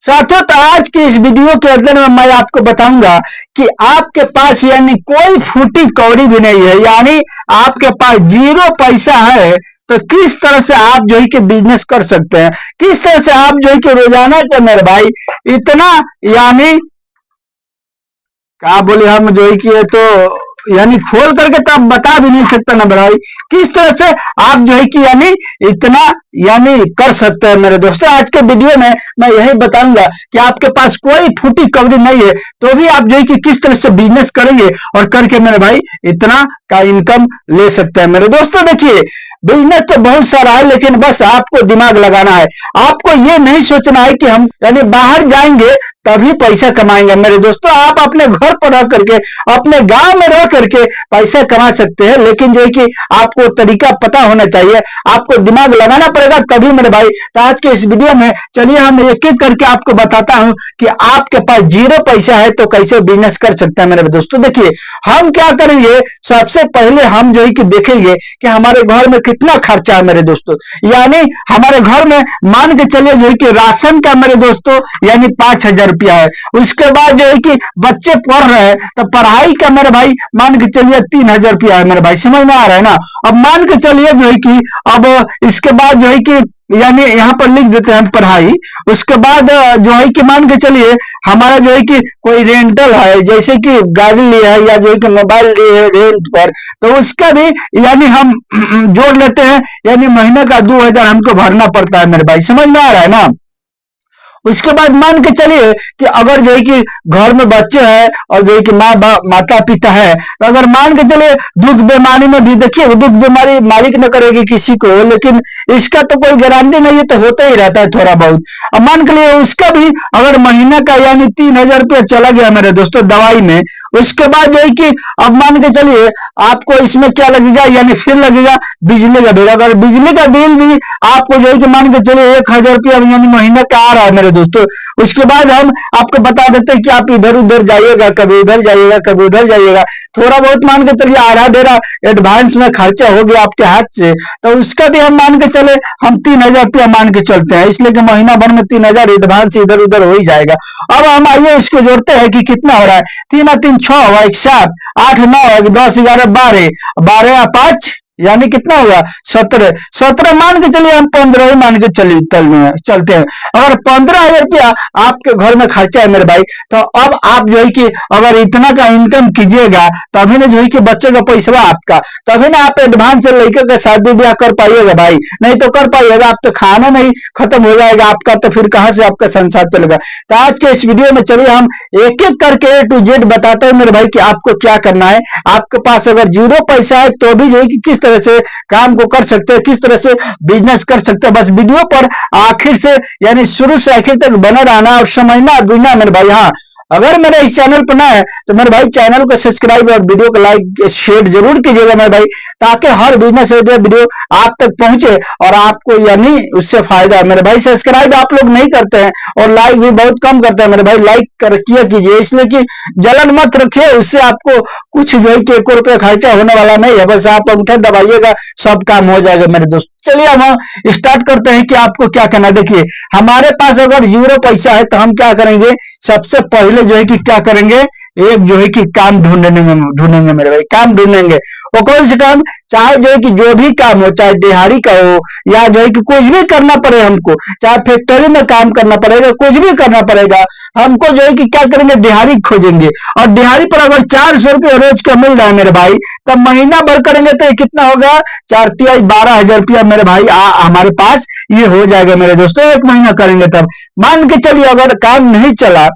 साथियों, तो आज की इस वीडियो के अंदर में मैं आपको बताऊंगा कि आपके पास यानी कोई फूटी कौड़ी भी नहीं है, यानी आपके पास जीरो पैसा है, तो किस तरह से आप जो है कि बिजनेस कर सकते हैं, किस तरह से आप जो है कि रोजाना के मेरे भाई इतना यानी क्या बोले हम जो है कि ये तो यानी खोल करके तो आप बता भी नहीं सकते ना भाई, किस तरह से आप जो है कि यानी इतना यानी कर सकते हैं। मेरे दोस्तों, आज के वीडियो में मैं यही बताऊंगा कि आपके पास कोई फूटी कवरी नहीं है तो भी आप जो है कि किस तरह से बिजनेस करेंगे और करके मेरे भाई इतना का इनकम ले सकते हैं। मेरे दोस्तों देखिए, बिजनेस तो बहुत सारा है, लेकिन बस आपको दिमाग लगाना है। आपको ये नहीं सोचना है कि हम यानी बाहर जाएंगे तभी पैसा कमाएंगे। मेरे दोस्तों, आप अपने घर पर रह करके, अपने गांव में रह करके पैसा कमा सकते हैं, लेकिन जो है कि आपको तरीका पता होना चाहिए, आपको दिमाग लगाना पड़ेगा तभी मेरे भाई। तो आज के इस वीडियो में चलिए हम एक एक करके आपको बताता हूं कि आपके पास जीरो पैसा है तो कैसे बिजनेस कर सकते हैं। मेरे दोस्तों देखिए, हम क्या करेंगे, सबसे पहले हम जो है कि देखेंगे कि हमारे घर में कितना खर्चा है। मेरे दोस्तों, यानी हमारे घर में मान के चलिए जो है कि राशन का मेरे दोस्तों यानी 5,000 रुपया है। उसके बाद जो है कि बच्चे पढ़ रहे हैं तो पढ़ाई का मेरे भाई मान के चलिए 3,000 रुपया है। मेरे भाई समझ में आ रहा है ना। अब मान के चलिए जो है कि अब इसके बाद जो है कि यानी यहाँ पर लिख देते हैं पढ़ाई। उसके बाद जो है कि मान के चलिए हमारा जो है कि कोई रेंटल है, जैसे कि गाड़ी लिया है या जो है कि मोबाइल लिए है रेंट पर, तो उसका भी यानी हम जोड़ लेते हैं, यानी महीने का 2,000 हमको भरना पड़ता है। मेरे भाई समझ में आ रहा है ना। उसके बाद मान के चलिए कि अगर जो है कि घर में बच्चे हैं और जो है कि माता पिता है, तो अगर मान के चलिए दुख बीमारी में भी देखिए, दुख बीमारी मालिक न करेगी किसी को, लेकिन इसका तो कोई गारंटी नहीं है, तो होता ही रहता है थोड़ा बहुत। अब मान के लिए उसका भी अगर महीने का यानी 3,000 रुपया चला गया मेरे दोस्तों दवाई में, उसके बाद जो है कि अब मान के चलिए आपको इसमें क्या लगेगा, यानी फिर लगेगा बिजली का बिल। अगर बिजली का बिल भी आपको जो है कि मान के चलिए 1,000 रुपया यानी महीने का आ रहा है मेरे दोस्तों, उसके बाद हम आपको बता देते हैं कि आप इधर उधर जाइएगा, कभी उधर जाइएगा, कभी उधर जाइएगा, थोड़ा बहुत मान के चलिए आधा बेरा एडवांस में खर्चा हो गया आपके हाथ से, तो उसका भी हम मान के चले हम 3,000 रुपया मान के चलते हैं, इसलिए कि महीना भर में 3,000 एडवांस इधर उधर हो ही जाएगा। अब हम आइए इसको जोड़ते हैं कि कितना हो रहा है। 3 और 3 6 हुआ, 1 7, 8 9, 10 11 12, 12 या 5 यानी कितना हुआ 17। 17 मान के चलिए, हम 15 ही मान के चलते हैं। अगर 15,000 रुपया आपके घर में खर्चा है मेरे भाई, तो अब आप जो है कि अगर इतना का इनकम कीजिएगा तभी ना जो है कि बच्चे का पैसा आपका, तभी ना आप एडवांस से लेकर के शादी ब्याह कर पाइएगा भाई, नहीं तो कर पाइएगा आप तो खाना नहीं खत्म हो जाएगा आपका, तो फिर कहां से आपका संसार चलेगा। तो आज के इस वीडियो में चलिए हम एक एक करके A to Z बताते हैं मेरे भाई कि आपको क्या करना है। आपके पास अगर जीरो पैसा है तो भी जो है कि किस तरह से काम को कर सकते हैं, किस तरह से बिजनेस कर सकते हैं। बस वीडियो पर आखिर से यानी शुरू से आखिर तक बने रहना और समझना दुनिया मेरे भाई। हाँ, अगर मेरे इस चैनल पर ना है तो मेरे भाई चैनल को सब्सक्राइब और वीडियो को लाइक शेयर जरूर कीजिएगा मेरे भाई, ताकि हर बिजनेस वीडियो आप तक पहुंचे और आपको यानी उससे फायदा है। मेरे भाई सब्सक्राइब आप लोग नहीं करते हैं और लाइक भी बहुत कम करते हैं मेरे भाई, लाइक कर किया कीजिए, इसलिए कि जलन मत रखिए, उससे आपको कुछ जो है कि 1 रुपया खर्चा होने वाला नहीं है। बस आप अंगूठा दबाइएगा, सब काम हो जाएगा मेरे दोस्त। चलिए हम स्टार्ट करते हैं कि आपको क्या करना है। देखिए, हमारे पास अगर जीरो पैसा है तो हम क्या करेंगे, सबसे पहले जो है कि क्या करेंगे, एक जो है कि काम ढूंढेंगे मेरे भाई, काम ढूंढेंगे। वो कौन से काम, चाहे जो है कि जो भी काम हो, चाहे दिहाड़ी का हो या जो है कि कुछ भी करना पड़े हमको, चाहे फैक्ट्री में काम करना पड़ेगा, कुछ भी करना पड़ेगा हमको, जो है कि क्या करेंगे, दिहाड़ी खोजेंगे। और दिहाड़ी पर अगर 400 रुपया रोज का मिल रहा है मेरे भाई, तब महीना भर करेंगे तो कितना होगा, 4 तिहाई 12,000 रुपया मेरे भाई हमारे पास ये हो जाएगा मेरे दोस्तों। 1 महीना करेंगे तब मान के चलिए अगर काम नहीं चला,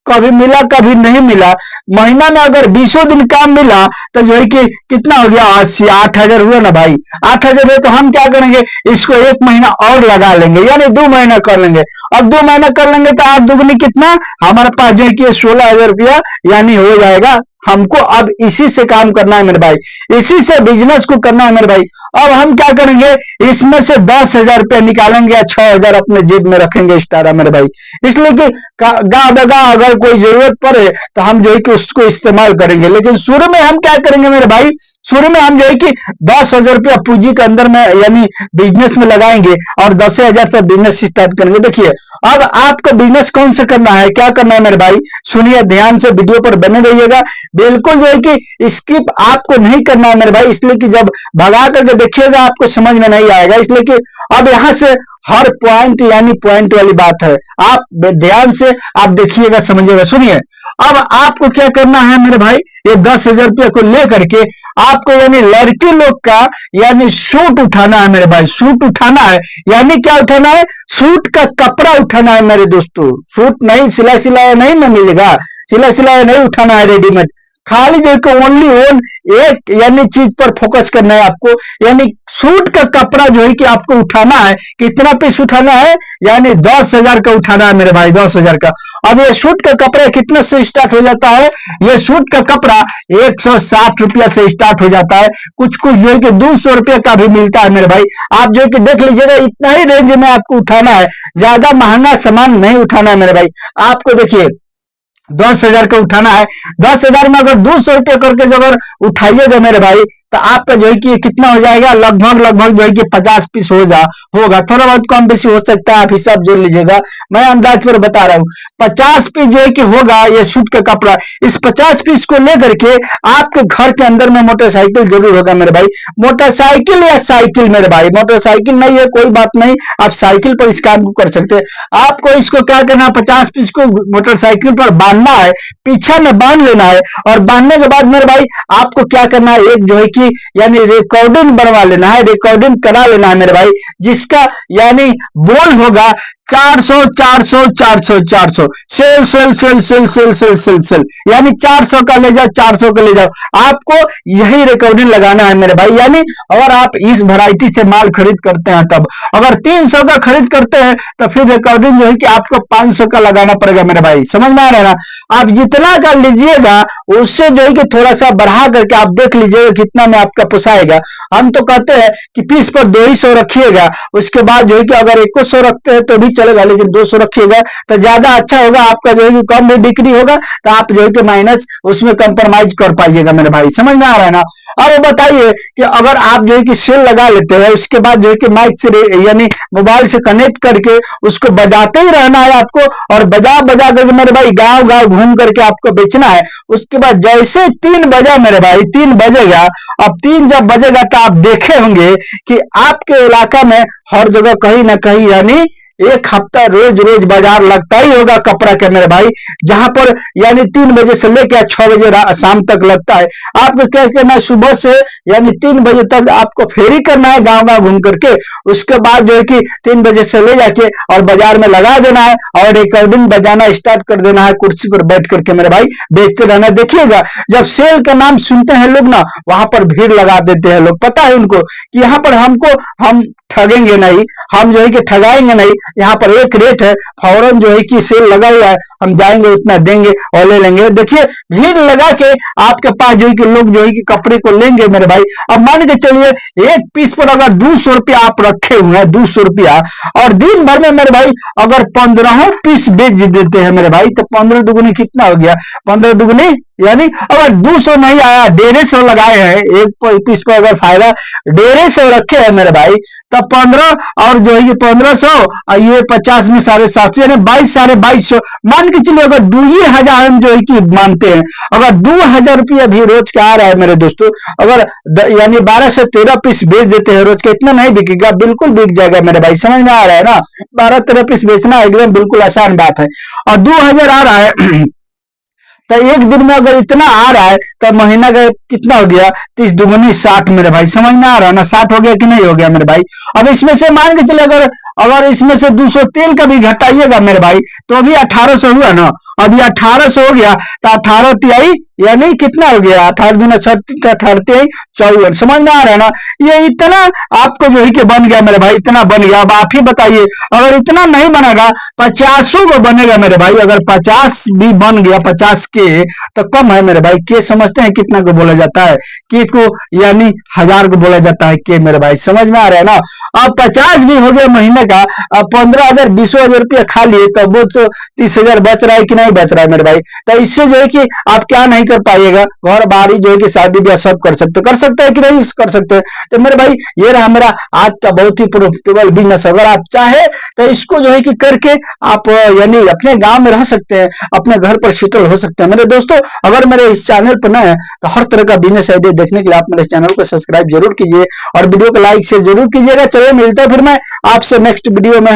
कभी मिला कभी नहीं मिला, महीना में अगर 20 दिन काम मिला तो जो है कि कितना हो गया, 80 8,000 हुआ ना भाई। 8,000 हुए तो हम क्या करेंगे, इसको 1 महीना और लगा लेंगे, यानी 2 महीना कर लेंगे। अब 2 महीना कर लेंगे तो 8 दुगनी कितना, हमारे पास जो है कि 16,000 रुपया यानी हो जाएगा। हमको अब इसी से काम करना है मेरे भाई, इसी से बिजनेस को करना है मेरे भाई। अब हम क्या करेंगे, इसमें से 10,000 रुपया निकालेंगे या 6,000 अपने जेब में रखेंगे एक्स्ट्रा मेरे भाई, इसलिए कि गाँव बगा अगर कोई जरूरत पड़े तो हम जो है कि उसको इस्तेमाल करेंगे। लेकिन शुरू में हम क्या करेंगे मेरे भाई, शुरू में हम जो है कि 10,000 रुपया पूंजी के अंदर में यानी बिजनेस में लगाएंगे और 10,000 से बिजनेस स्टार्ट करेंगे। देखिए अब आपको बिजनेस कौन सा करना है, क्या करना है मेरे भाई, सुनिए ध्यान से, वीडियो पर बने रहिएगा, बिल्कुल जो है कि स्किप आपको नहीं करना है मेरे भाई, इसलिए कि जब भगा करके देखिएगा आपको समझ में नहीं आएगा, इसलिए कि अब यहां से हर पॉइंट यानी पॉइंट वाली बात है, आप ध्यान से आप देखिएगा समझिएगा। सुनिए अब आपको क्या करना है मेरे भाई, ये 10,000 रुपये को लेकर के आपको यानी लड़की लोग का यानी सूट उठाना है मेरे भाई, सूट उठाना है, यानी क्या उठाना है, सूट का कपड़ा उठाना है मेरे दोस्तों। सूट नहीं सिला सिलाया नहीं ना मिलेगा, सिला सिलाया नहीं उठाना है रेडीमेड, खाली जो कि ओनली ओन एक यानी चीज पर फोकस करना है आपको, यानी सूट का कपड़ा जो है कि आपको उठाना है। कितना पीस उठाना है, यानी 10,000 का उठाना है मेरे भाई, 10,000 का। अब ये सूट का कपड़ा कितना से स्टार्ट हो जाता है, ये सूट का कपड़ा 160 रुपया से स्टार्ट हो जाता है, कुछ कुछ जो है कि 200 रुपया का भी मिलता है मेरे भाई। आप जो है कि देख लीजिएगा, इतना ही रेंज में आपको उठाना है, ज्यादा महंगा सामान नहीं उठाना है मेरे भाई। आपको देखिए 10,000 का उठाना है, 10,000 में अगर 200 रुपये करके जो अगर उठाइएगा मेरे भाई, तो आपका जो है कि कितना हो जाएगा, लगभग लगभग जो है कि 50 पीस होगा, थोड़ा बहुत कम बेसी हो सकता है, आप हिसाब जोड़ लीजिएगा, मैं अंदाज पर बता रहा हूँ। 50 पीस जो है कि होगा ये सूट का कपड़ा। इस 50 पीस को लेकर के आपके घर के अंदर में मोटरसाइकिल जरूर होगा मेरे भाई, मोटरसाइकिल या साइकिल मेरे भाई, मोटरसाइकिल नहीं है कोई बात नहीं, आप साइकिल पर इस काम को कर सकते हैं। आपको इसको क्या करना है, 50 पीस को मोटरसाइकिल पर बांधना है, पीछे में बांध लेना है, और बांधने के बाद मेरे भाई आपको क्या करना है, एक जो है कि यानी रिकॉर्डिंग बनवा लेना है, रिकॉर्डिंग करा लेना है मेरे भाई, जिसका यानी बोल होगा 400 400 400 400, sale sale sale sale sale sale sale sale, यानी 400 का ले जाओ, 400 का ले जाओ, आपको यही रिकॉर्डिंग लगाना है मेरे भाई। यानी अगर आप इस वैरायटी से माल खरीद करते हैं, तब अगर 300 का खरीद करते हैं तो फिर रिकॉर्डिंग जो है कि आपको 500 का लगाना पड़ेगा मेरे भाई, समझ में आ रहा है ना। आप जितना का लीजिएगा उससे जो है कि थोड़ा सा बढ़ा करके आप देख लीजिएगा कितना में आपका पोसाएगा। हम तो कहते हैं कि पीस पर 200 रखिएगा, उसके बाद जो है कि अगर 100 रखते हैं तो भी चलेगा, लेकिन 200 रखिएगा तो ज्यादा अच्छा होगा, आपका जो है कि कम भी बिक्री होगा, तो आप जो है कि माइनस उसमें कंप्रोमाइज कर पाइएगा मेरे भाई, समझ में आ रहा है ना। अब बताइए कि अगर आप जो है कि सेल लगा लेते हैं, उसके बाद जो है कि माइक से यानी मोबाइल से कनेक्ट करके उसको बजाते ही रहना है आपको, और बजा बजा करके मेरे भाई गांव गांव घूम करके आपको बेचना है। उसके बाद जैसे 3 बजा मेरे भाई, 3 बजेगा, अब 3 जब बजेगा तो आप देखे होंगे कि आपके इलाका में हर जगह कहीं ना कहीं यानी एक हफ्ता रोज रोज बाजार लगता ही होगा कपड़ा के मेरे भाई, जहां पर यानी 3 बजे से लेकर 6 बजे शाम तक लगता है। आपको क्या करना है, सुबह से यानी 3 बजे तक आपको फेरी करना है गांव गांव घूम करके, उसके बाद जो है कि 3 बजे से ले जाके और बाजार में लगा देना है, और रिकॉर्डिंग बजाना स्टार्ट कर देना है, कुर्सी पर बैठ करके मेरे भाई देखते रहना। देखिएगा जब सेल का नाम सुनते हैं लोग ना, वहां पर भीड़ लगा देते हैं लोग, पता है उनको कि यहाँ पर हम ठगेंगे नहीं, हम जो है कि ठगाएंगे नहीं, यहाँ पर एक रेट है, फौरन जो है कि सेल लगा हुआ है, हम जाएंगे उतना देंगे और ले लेंगे। देखिए भीड़ लगा के आपके पास जो है कि लोग जो है कि कपड़े को लेंगे मेरे भाई। अब मान के चलिए एक पीस पर अगर 200 रुपया आप रखे हुए हैं, 200 रुपया, और दिन भर में मेरे भाई अगर 15 पीस बेच देते हैं मेरे भाई, तो 15 दुगुनी कितना हो गया, 15 दुगुनी यानी अगर 200 नहीं आया, 150 लगाए हैं, एक पीस पर अगर फायदा 150 रखे हैं मेरे भाई, तब 15 और जो है ये 1500 और ये 50 में 750, यानी 22 2250, मान के चलिए अगर 2,000 हम जो है कि मानते हैं, अगर 2,000 रुपया भी रोज का आ रहा है मेरे दोस्तों, अगर यानी 12 से 13 पीस बेच देते हैं रोज का, इतना नहीं बिकेगा, बिल्कुल बिक जाएगा मेरे भाई, समझ में आ रहा है ना। 12-13 पीस बेचना एकदम बिल्कुल आसान बात है, और 2,000 आ रहा है तो एक दिन में अगर इतना आ रहा है तो महीना का कितना हो गया, 30 दुगुनी 60 मेरे भाई, समझ में आ रहा है ना, 60 हो गया कि नहीं हो गया मेरे भाई। अब इसमें से मान के चले अगर इसमें से 200 तेल का भी घटाइएगा मेरे भाई, तो अभी 1800 हुआ ना, अभी 1800 हो गया, तो 18 तिहाई यानी कितना हो गया, 18 दूना 54, समझ में आ रहा है ना। ये इतना आपको जो है कि बन गया मेरे भाई, इतना बन गया। अब आप ही बताइए अगर इतना नहीं बनेगा, 50 को बनेगा मेरे भाई, अगर 50 भी बन गया, 50 के तो कम है मेरे भाई, के समझते हैं कितना को बोला जाता है, के को यानी 1000 को बोला जाता है के मेरे भाई, समझ में आ रहा है ना। अब 50 भी हो गया महीने का, अब 15,000 20,000 रुपया खा लिए, तो वो तो 30,000 बच रहा है कि नहीं नहीं बच रहा है मेरे भाई। तो इससे जो है कि आप क्या नहीं कर पाइएगा, घर बारी जो है कि शादी ब्याह सब कर सकते हैं कि नहीं कर सकते। तो मेरे भाई ये रहा मेरा आज का बहुत ही प्रॉफिटेबल बिजनेस। अगर आप चाहे तो इसको जो है कि करके आप यानी अपने गांव में रह सकते हैं, अपने घर पर सेटल हो सकते हैं। मेरे दोस्तों, अगर मेरे इस चैनल पर नए हैं तो हर तरह का बिजनेस आइडिया देखने के लिए आप मेरे चैनल को सब्सक्राइब जरूर कीजिए और वीडियो को लाइक शेयर जरूर कीजिएगा। चलिए मिलते हैं फिर मैं आपसे नेक्स्ट वीडियो में।